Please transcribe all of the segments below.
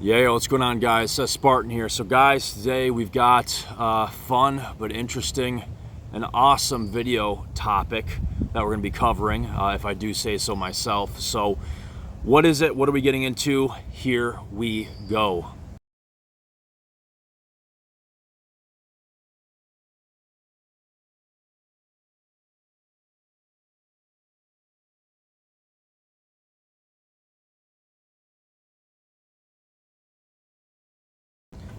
Yeah, what's going on, guys? Seth Spartan here. So guys, today we've got a fun but interesting and awesome video topic that we're going to be covering, if I do say so myself. So what is it? What are we getting into? Here we go.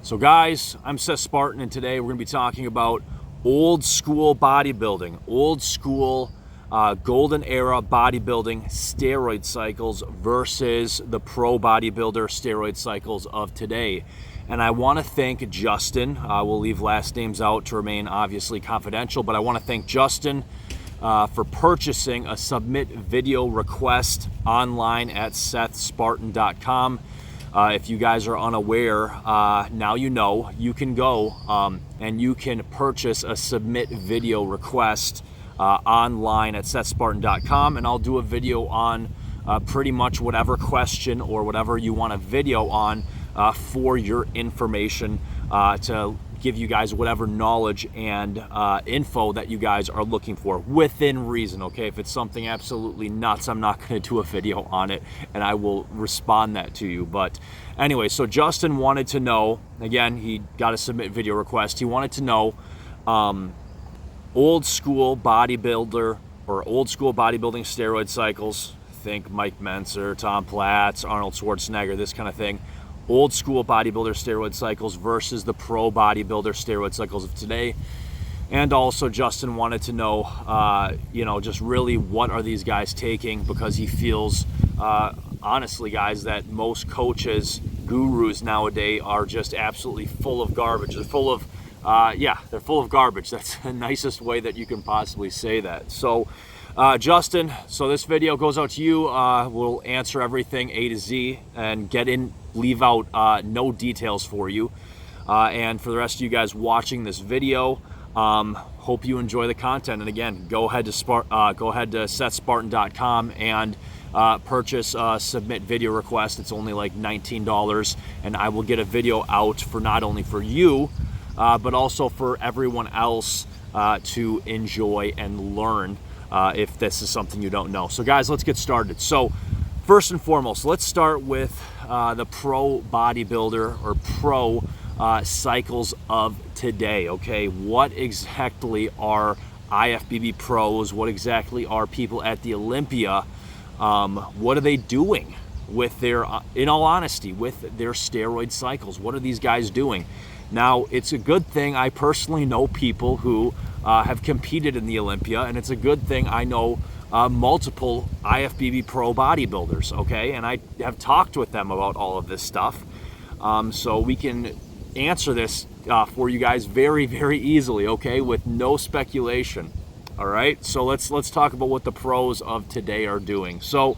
So guys, I'm Seth Spartan, and today we're going to be talking about old school bodybuilding, old school golden era bodybuilding steroid cycles versus the pro bodybuilder steroid cycles of today. And I want to thank Justin. We'll leave last names out to remain obviously confidential, but I want to thank Justin for purchasing a submit video request online at sethspartan.com. If you guys are unaware, now you know, you can go and you can purchase a submit video request online at sethspartan.com, and I'll do a video on pretty much whatever question or whatever you want a video on for your information, to give you guys whatever knowledge and info that you guys are looking for within reason. Okay, if it's something absolutely nuts, I'm not going to do a video on it, and I will respond that to you. But anyway, so Justin wanted to know, again, he got a submit video request. He wanted to know old school bodybuilder or old school bodybuilding steroid cycles. Think Mike Mentzer, Tom Platz, Arnold Schwarzenegger, this kind of thing. Old school bodybuilder steroid cycles versus the pro bodybuilder steroid cycles of today. And also Justin wanted to know, just really what are these guys taking, because he feels, honestly, guys, that most coaches, gurus nowadays are just absolutely full of garbage. They're full of, they're full of garbage. That's the nicest way that you can possibly say that. So, Justin, so this video goes out to you. We'll answer everything A to Z and leave out no details for you. And for the rest of you guys watching this video, hope you enjoy the content. And again, go ahead to sethspartan.com and purchase a submit video request. It's only like $19, and I will get a video out for not only for you, but also for everyone else to enjoy and learn. If this is something you don't know. So guys, let's get started. So first and foremost, let's start with the pro bodybuilder or pro cycles of today. Okay, what exactly are IFBB pros? What exactly are people at the Olympia? What are they doing with their, in all honesty, with their steroid cycles? What are these guys doing? Now, it's a good thing I personally know people who have competed in the Olympia, and it's a good thing I know multiple IFBB pro bodybuilders, okay? And I have talked with them about all of this stuff, so we can answer this for you guys very, very easily, okay, with no speculation, all right? So let's talk about what the pros of today are doing. So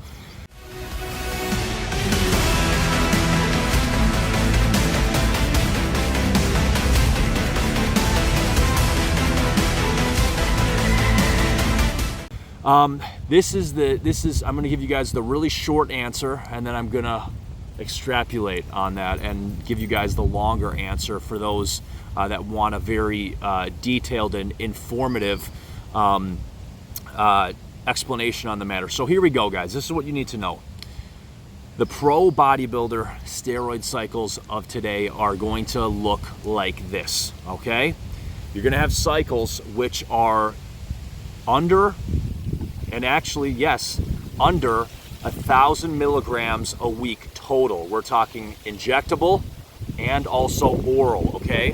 I'm going to give you guys the really short answer, and then I'm going to extrapolate on that and give you guys the longer answer for those that want a very detailed and informative explanation on the matter. So here we go, guys. This is what you need to know. The pro bodybuilder steroid cycles of today are going to look like this, okay? You're going to have cycles which are under, and actually, yes, under 1,000 milligrams a week total. We're talking injectable and also oral, okay?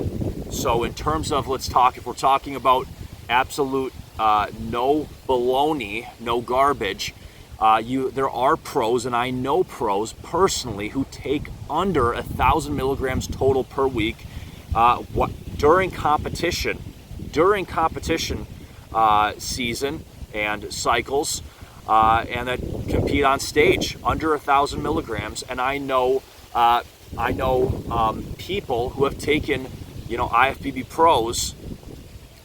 So in terms of, if we're talking about absolute no baloney, no garbage, there are pros, and I know pros personally, who take under 1,000 milligrams total per week during competition season and cycles, and that compete on stage under 1,000 milligrams. And I know people who have taken, IFBB pros.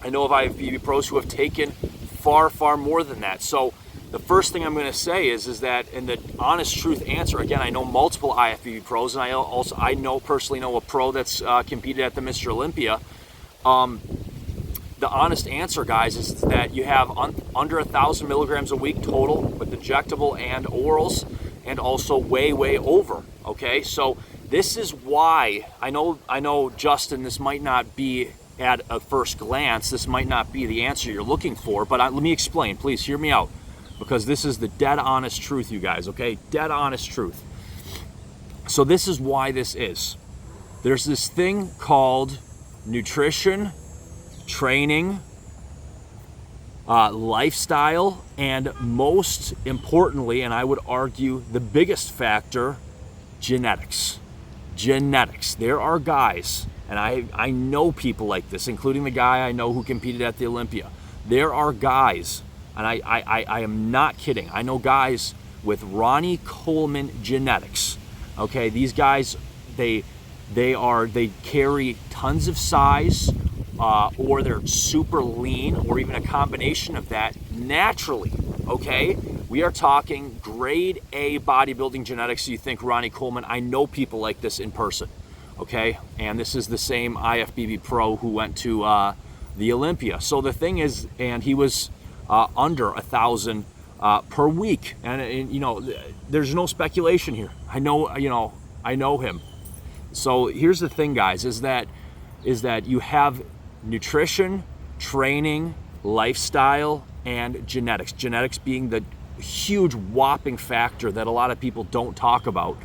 I know of IFBB pros who have taken far more than that. So the first thing I'm going to say is that, in the honest truth answer, again, I know multiple IFBB pros, and I personally know a pro that's competed at the Mr. Olympia. The honest answer, guys, is that you have under 1,000 milligrams a week total with injectable and orals, and also way over. Okay, so this is why I know, Justin, this might not be at a first glance, this might not be the answer you're looking for, but let me explain. Please hear me out, because this is the dead honest truth, you guys. Okay, dead honest truth. So this is why this is. There's this thing called nutrition, training, lifestyle, and most importantly, and I would argue the biggest factor, genetics. Genetics. There are guys, and I know people like this, including the guy I know who competed at the Olympia. There are guys, and I am not kidding, I know guys with Ronnie Coleman genetics. Okay, these guys, they carry tons of size, or they're super lean, or even a combination of that naturally. Okay, we are talking grade A bodybuilding genetics. You think Ronnie Coleman? I know people like this in person. Okay, and this is the same IFBB pro who went to the Olympia. So the thing is, and he was under 1,000 per week, and you know, there's no speculation here. I know him. So here's the thing, guys, is that you have nutrition, training, lifestyle, and genetics. Genetics being the huge whopping factor that a lot of people don't talk about.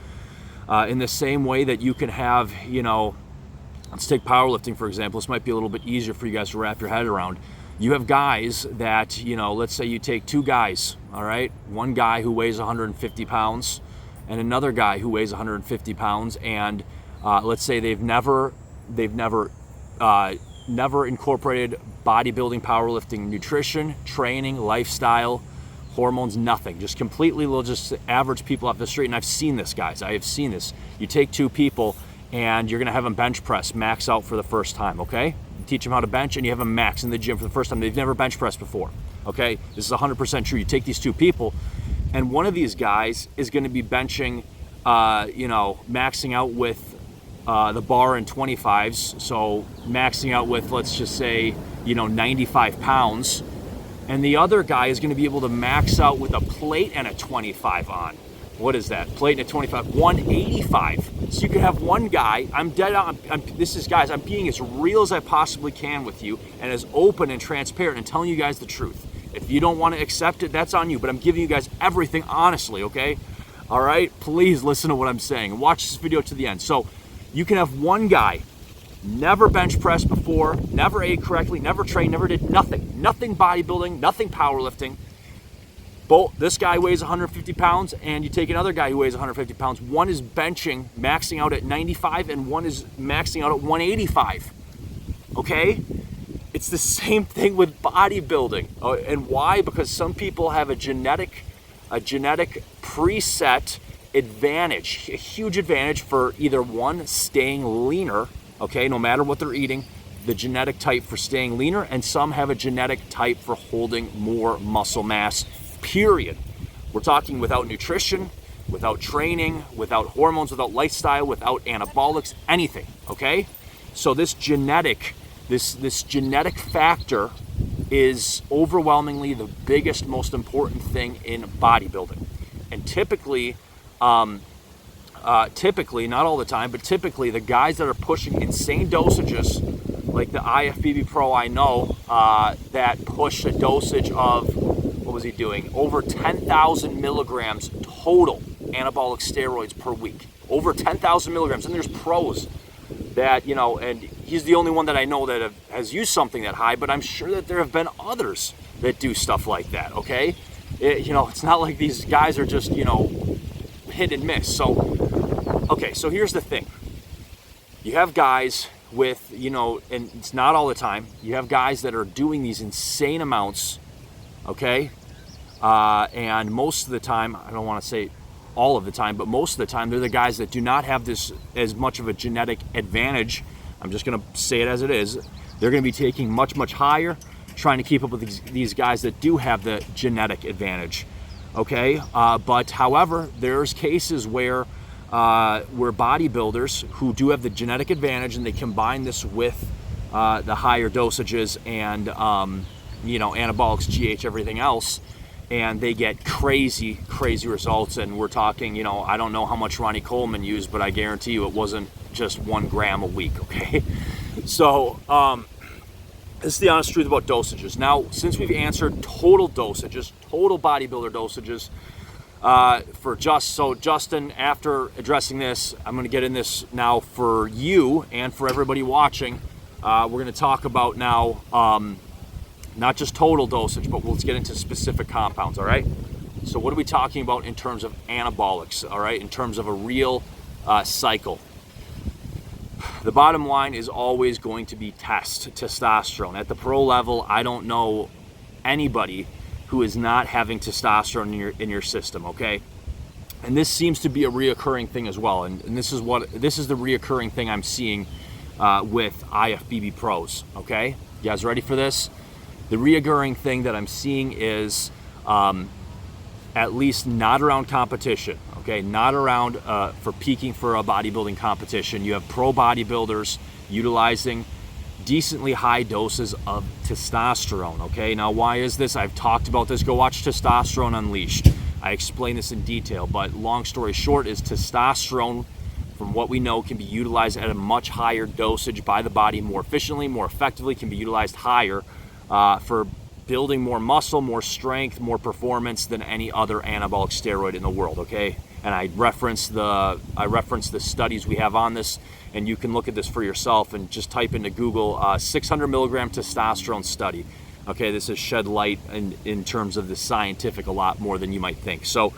In the same way that you can have, let's take powerlifting, for example. This might be a little bit easier for you guys to wrap your head around. You have guys that, let's say you take two guys, all right? One guy who weighs 150 pounds and another guy who weighs 150 pounds, and let's say they've never incorporated bodybuilding, powerlifting, nutrition, training, lifestyle, hormones, nothing. Just completely just average people off the street. And I've seen this, guys. I have seen this. You take two people and you're going to have them bench press, max out for the first time, okay? You teach them how to bench and you have them max in the gym for the first time. They've never bench pressed before, okay? This is 100% true. You take these two people and one of these guys is going to be benching, maxing out with the bar in 25s, so maxing out with, let's just say, 95 pounds, and the other guy is going to be able to max out with a plate and a 25 on. What is that? Plate and a 25, 185. So you could have one guy, I'm dead on, guys, I'm being as real as I possibly can with you, and as open and transparent and telling you guys the truth. If you don't want to accept it, that's on you, but I'm giving you guys everything honestly, okay? All right, please listen to what I'm saying and watch this video to the end. So you can have one guy, never bench pressed before, never ate correctly, never trained, never did nothing bodybuilding, nothing powerlifting. This guy weighs 150 pounds, and you take another guy who weighs 150 pounds. One is benching, maxing out at 95, and one is maxing out at 185. Okay? It's the same thing with bodybuilding. And why? Because some people have a genetic preset advantage, a huge advantage for either one, staying leaner, okay, no matter what they're eating, the genetic type for staying leaner, and some have a genetic type for holding more muscle mass, period. We're talking without nutrition, without training, without hormones, without lifestyle, without anabolics, anything, okay? So this genetic factor is overwhelmingly the biggest, most important thing in bodybuilding. And typically, not all the time, but typically the guys that are pushing insane dosages, like the IFBB pro I know, that push a dosage of, what was he doing? Over 10,000 milligrams total anabolic steroids per week. Over 10,000 milligrams. And there's pros that, and he's the only one that I know that has used something that high, but I'm sure that there have been others that do stuff like that, okay? It's not like these guys are just, hit and miss. So, okay, so here's the thing. You have guys with, and it's not all the time, you have guys that are doing these insane amounts, okay? And most of the time, I don't want to say all of the time, but most of the time, they're the guys that do not have this as much of a genetic advantage. I'm just going to say it as it is. They're going to be taking much higher, trying to keep up with these guys that do have the genetic advantage. okay? But however, there's cases where bodybuilders who do have the genetic advantage and they combine this with the higher dosages and anabolics, GH, everything else, and they get crazy results. And we're talking, I don't know how much Ronnie Coleman used, but I guarantee you it wasn't just 1 gram a week, okay? So this is the honest truth about dosages. Now, since we've answered total dosages, total bodybuilder dosages, so Justin, after addressing this, I'm going to get in this now for you and for everybody watching. We're going to talk about now not just total dosage, but let's get into specific compounds, all right? So what are we talking about in terms of anabolics, all right, in terms of a real cycle? The bottom line is always going to be testosterone. At the pro level, I don't know anybody who is not having testosterone in your system, okay? And this seems to be a reoccurring thing as well. And this is the reoccurring thing I'm seeing with IFBB pros, okay? You guys ready for this? The reoccurring thing that I'm seeing is at least not around competition, okay? Not around for peaking for a bodybuilding competition. You have pro bodybuilders utilizing decently high doses of testosterone, okay? Now, why is this? I've talked about this. Go watch Testosterone Unleashed. I explain this in detail, but long story short is testosterone, from what we know, can be utilized at a much higher dosage by the body more efficiently, more effectively, can be utilized higher for building more muscle, more strength, more performance than any other anabolic steroid in the world, okay? And I reference the studies we have on this, and you can look at this for yourself and just type into Google 600 milligram testosterone study. Okay, this has shed light in terms of the scientific a lot more than you might think. So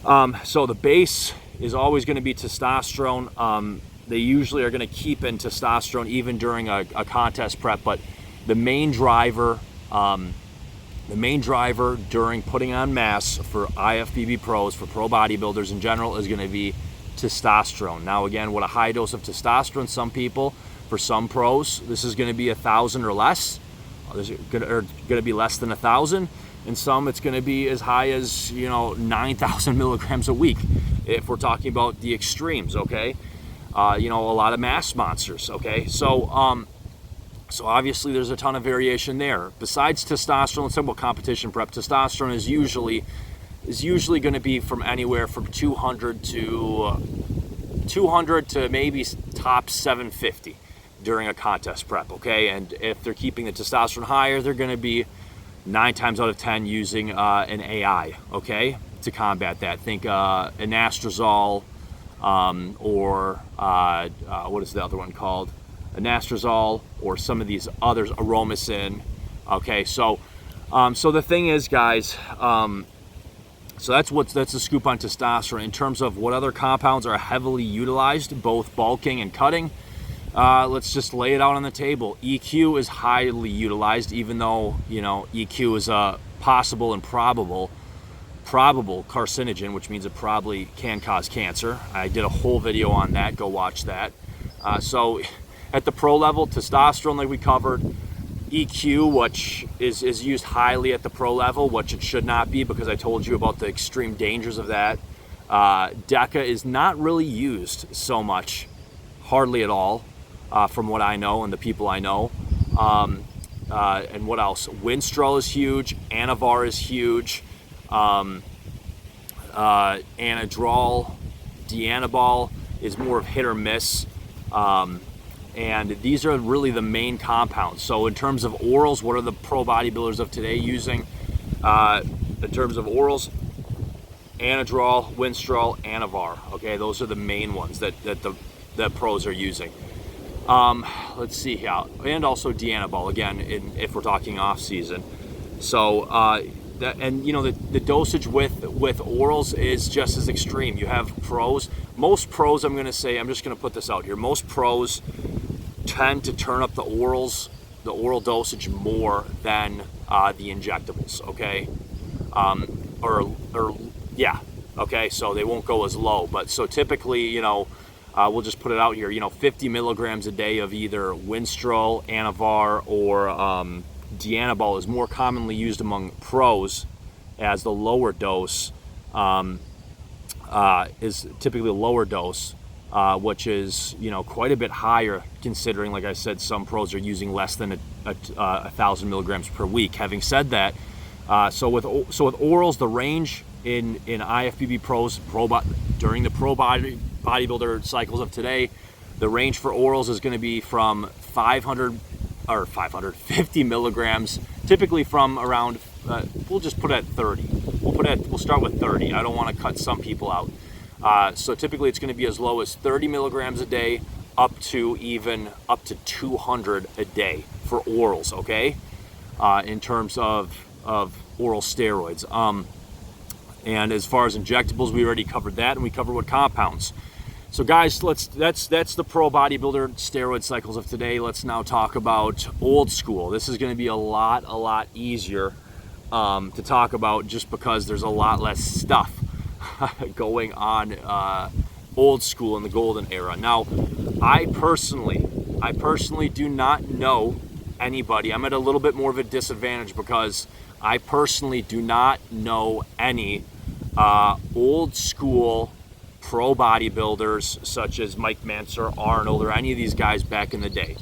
the base is always going to be testosterone. They usually are going to keep in testosterone even during a contest prep, but the main driver during putting on mass for IFBB pros, for pro bodybuilders in general, is going to be testosterone. Now, again, what a high dose of testosterone, some people, for some pros, this is going to be 1,000 or less. There's going to be less than 1,000. And some, it's going to be as high as 9,000 milligrams a week, if we're talking about the extremes. Okay, a lot of mass monsters. Okay, so obviously there's a ton of variation there. Besides testosterone, let's talk about competition prep. Testosterone is usually going to be from anywhere from 200 to maybe top 750 during a contest prep, okay? And if they're keeping the testosterone higher, they're going to be 9 times out of 10 using an AI, okay, to combat that. Think anastrozole or what is the other one called? Anastrozole, or some of these others, Aromacin. Okay, so the thing is, guys, so that's the scoop on testosterone. In terms of what other compounds are heavily utilized, both bulking and cutting, let's just lay it out on the table. EQ is highly utilized, even though EQ is a possible and probable carcinogen, which means it probably can cause cancer. I did a whole video on that. Go watch that. So at the pro level, testosterone, like we covered, EQ, which is used highly at the pro level, which it should not be, because I told you about the extreme dangers of that. DECA is not really used so much, hardly at all, from what I know and the people I know. And what else? Winstrol is huge. Anavar is huge. Anadrol, Dianabol is more of hit or miss. And these are really the main compounds. So in terms of orals, what are the pro bodybuilders of today using? In terms of orals, Anadrol, Winstrol, Anavar. Okay, those are the main ones that the pros are using. Let's see here, and also Dianabol again, if we're talking off season. So the dosage with orals is just as extreme. You have pros. Most pros, I'm just going to put this out here. Most pros tend to turn up the oral dosage more than the injectables. Okay, okay. So they won't go as low, but so typically, we'll just put it out here. 50 milligrams a day of either Winstrol, Anavar, or Dianabol is more commonly used among pros as the lower dose is typically a lower dose, which is, you know, quite a bit higher considering, like I said, some pros are using less than 1,000 milligrams per week. Having said that, so with orals, the range in IFBB pros during the bodybuilder cycles of today, the range for orals is going to be from 550 milligrams, typically from around, we'll just put it at 30. We'll start with 30. I don't want to cut some people out. So typically it's going to be as low as 30 milligrams a day up to 200 a day for orals, okay? In terms of oral steroids. And as far as injectables, we already covered that, and we covered what compounds. So guys, that's the pro bodybuilder steroid cycles of today. Let's now talk about old school. This is going to be a lot easier to talk about, just because there's a lot less stuff going on old school in the golden era. Now, I personally do not know anybody. I'm at a little bit more of a disadvantage because I personally do not know any old school pro bodybuilders such as Mike Manser, Arnold, or any of these guys back in the day.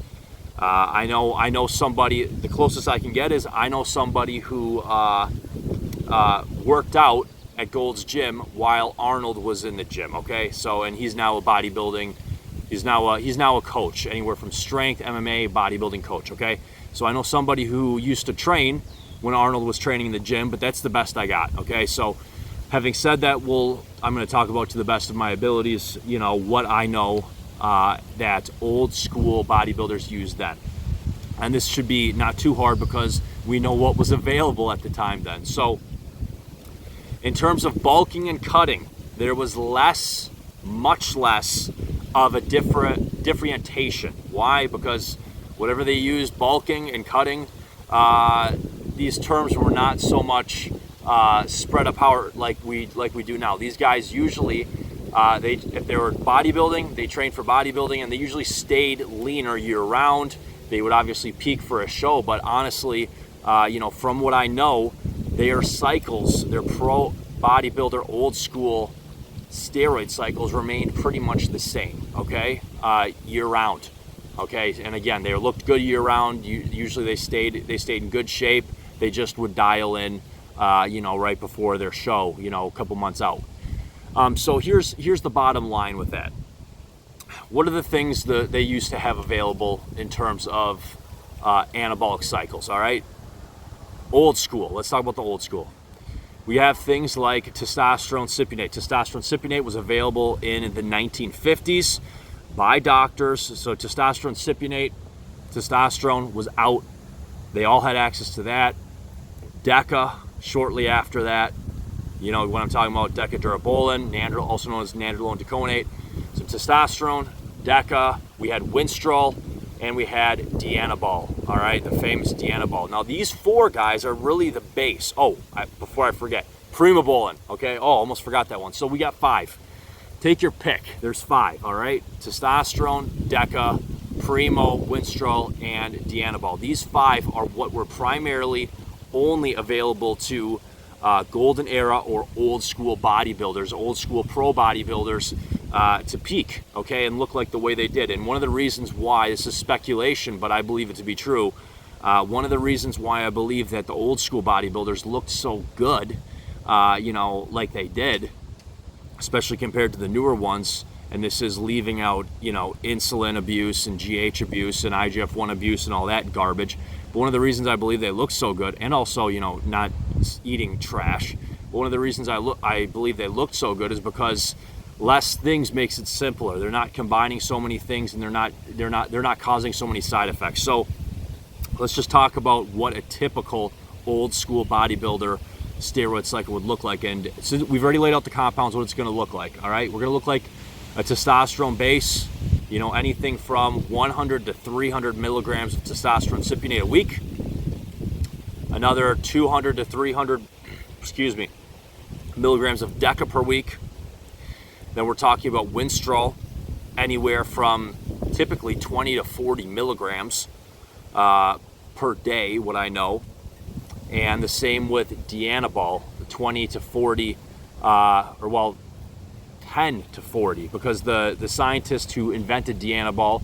I know somebody. The closest I can get is I know somebody who worked out at Gold's Gym while Arnold was in the gym. Okay, so, and he's now a bodybuilding. He's now a coach, anywhere from strength, MMA, bodybuilding coach. Okay, so I know somebody who used to train when Arnold was training in the gym, but that's the best I got. Okay, so having said that, I'm going to talk about, to the best of my abilities, you know, what I know that old school bodybuilders used then. And this should be not too hard because we know what was available at the time then. So in terms of bulking and cutting, there was much less of a differentiation. Why? Because whatever they used, bulking and cutting, these terms were not so much spread apart like we do now. These guys usually, if they were bodybuilding, they trained for bodybuilding, and they usually stayed leaner year round. They would obviously peak for a show, but honestly, you know, from what I know, their cycles, their pro bodybuilder old school steroid cycles remained pretty much the same, okay, year round, okay. And again, they looked good year round. Usually they stayed in good shape. They just would dial in, you know, right before their show, you know, a couple months out. So here's the bottom line with that. What are the things that they used to have available in terms of anabolic cycles? All right, old school. Let's talk about the old school. We have things like testosterone cypionate. Testosterone cypionate was available in the 1950s by doctors. So testosterone cypionate, testosterone was out. They all had access to that. DECA shortly after that. You know, when I'm talking about decadurabolin, also known as nandrolone deconate. So testosterone, DECA, we had Winstrol, and we had Dianabol, all right, the famous Dianabol. Now, these four guys are really the base. Oh, before I forget, Primobolan, okay? Oh, almost forgot that one. So we got 5. Take your pick. There's 5, all right? Testosterone, DECA, Primo, Winstrol, and Dianabol. These 5 are what were primarily only available to golden era or old school bodybuilders, old school pro bodybuilders, to peak, okay, and look like the way they did. And one of the reasons why, this is speculation, but I believe it to be true, one of the reasons why I believe that the old school bodybuilders looked so good, you know, like they did, especially compared to the newer ones, and this is leaving out, you know, insulin abuse and GH abuse and IGF-1 abuse and all that garbage. But one of the reasons I believe they look so good, and also, you know, not eating trash, but one of the reasons I believe they looked so good is because less things makes it simpler. They're not combining so many things, and they're not causing so many side effects. So let's just talk about what a typical old school bodybuilder steroid cycle would look like. And so we've already laid out the compounds, what it's going to look like. All right, we're going to look like a testosterone base, you know, anything from 100 to 300 milligrams of testosterone cypionate a week, another 200 to 300 milligrams of DECA per week. Then we're talking about Winstrol, anywhere from typically 20 to 40 milligrams per day, what I know. And the same with Dianabol, 20 to 40, or well, 10 to 40, because the scientist who invented Dianabol,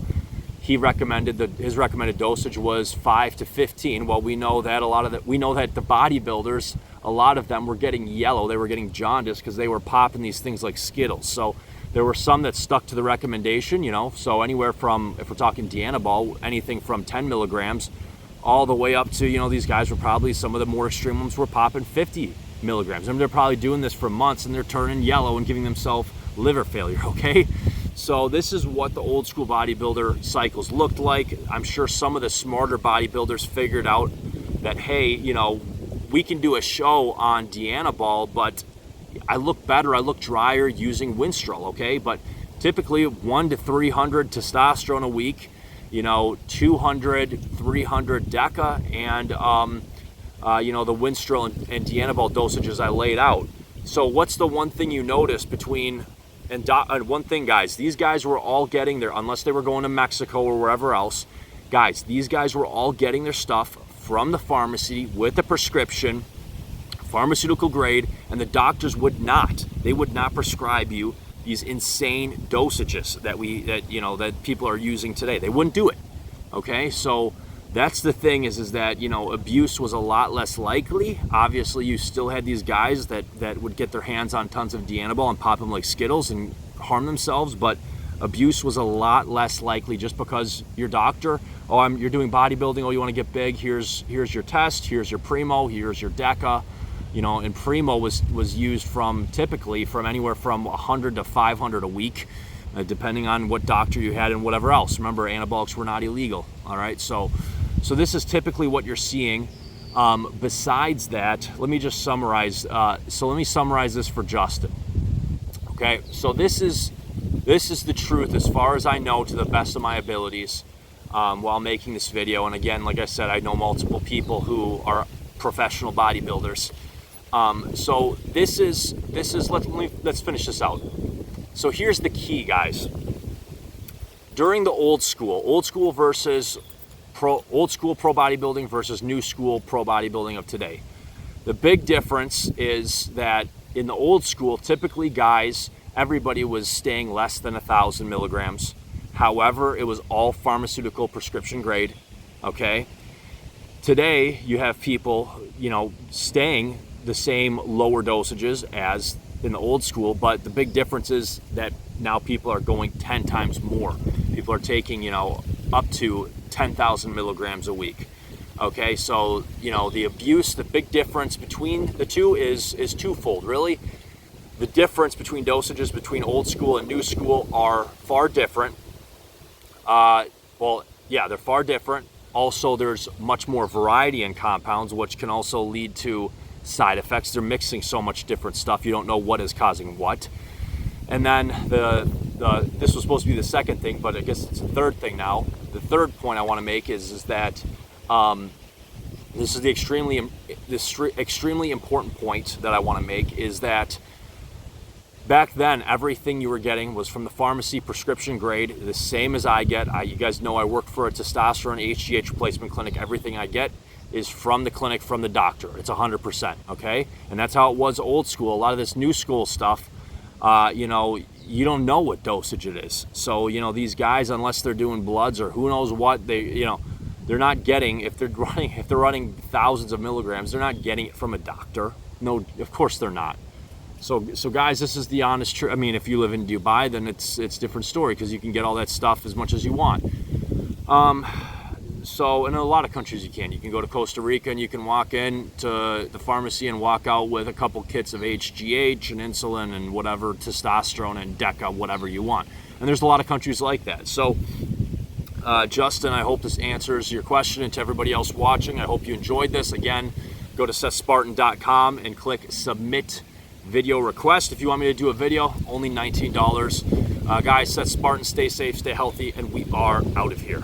he recommended his recommended dosage was 5 to 15. Well, we know that the bodybuilders, a lot of them were getting yellow, they were getting jaundice because they were popping these things like Skittles. So there were some that stuck to the recommendation, you know, so anywhere from, if we're talking Dianabol, anything from 10 milligrams all the way up to, you know, these guys were probably, some of the more extreme ones were popping 50 milligrams. I mean, they're probably doing this for months and they're turning yellow and giving themselves liver failure, okay? So this is what the old school bodybuilder cycles looked like. I'm sure some of the smarter bodybuilders figured out that, hey, you know, we can do a show on Dianabol, but I look better, I look drier using Winstrol, okay? But typically 100 to 300 testosterone a week, you know, 200, 300 DECA, and you know, the Winstrol and Dianabol dosages I laid out. So what's the one thing you notice between, and one thing, guys, these guys were all getting their, unless they were going to Mexico or wherever else, guys, these guys were all getting their stuff from the pharmacy with a prescription, pharmaceutical grade, and the doctors would not prescribe you these insane dosages that people are using today. They wouldn't do it. Okay, so that's the thing, is that, you know, abuse was a lot less likely. Obviously, you still had these guys that would get their hands on tons of Dianabol and pop them like Skittles and harm themselves, but abuse was a lot less likely, just because your doctor, you're doing bodybuilding, you want to get big, here's your test, here's your Primo, here's your DECA, you know, and Primo was used typically from anywhere from 100 to 500 a week, depending on what doctor you had and whatever else. Remember, anabolics were not illegal, all right? So this is typically what you're seeing. Besides that, let me just summarize. So let me summarize this for Justin. Okay, so this is the truth as far as I know, to the best of my abilities, while making this video. And again, like I said, I know multiple people who are professional bodybuilders. So let's finish this out. So here's the key, guys. During the old school versus old school pro bodybuilding versus new school pro bodybuilding of today. The big difference is that in the old school, typically guys, everybody was staying less than 1,000 milligrams. However, it was all pharmaceutical prescription grade, okay? Today, you have people, you know, staying the same lower dosages as in the old school, but the big difference is that now people are going 10 times more. People are taking, you know, up to 10,000 milligrams a week. Okay, so, you know, the abuse, the big difference between the two is twofold, really. The difference between dosages between old school and new school are far different. Well, yeah, they're far different. Also, there's much more variety in compounds, which can also lead to side effects. They're mixing so much different stuff, you don't know what is causing what. And then this was supposed to be the second thing, but I guess it's the third thing now. The third point I want to make is that this is the extremely important point that I want to make, is that back then, everything you were getting was from the pharmacy, prescription grade, the same as I get. You guys know I work for a testosterone HGH replacement clinic. Everything I get is from the clinic, from the doctor. It's 100%, okay? And that's how it was old school. A lot of this new school stuff, you know, you don't know what dosage it is. So, you know, these guys, unless they're doing bloods or who knows what, they're not getting, if they're running thousands of milligrams, they're not getting it from a doctor. No, of course they're not. So guys, this is the honest truth. I mean, if you live in Dubai, then it's a different story, because you can get all that stuff as much as you want. So in a lot of countries you can. You can go to Costa Rica and you can walk in to the pharmacy and walk out with a couple kits of HGH and insulin and whatever, testosterone and DECA, whatever you want. And there's a lot of countries like that. So Justin, I hope this answers your question, and to everybody else watching, I hope you enjoyed this. Again, go to SethSpartan.com and click submit video request. If you want me to do a video, only $19. Guys, Seth Spartan, stay safe, stay healthy, and we are out of here.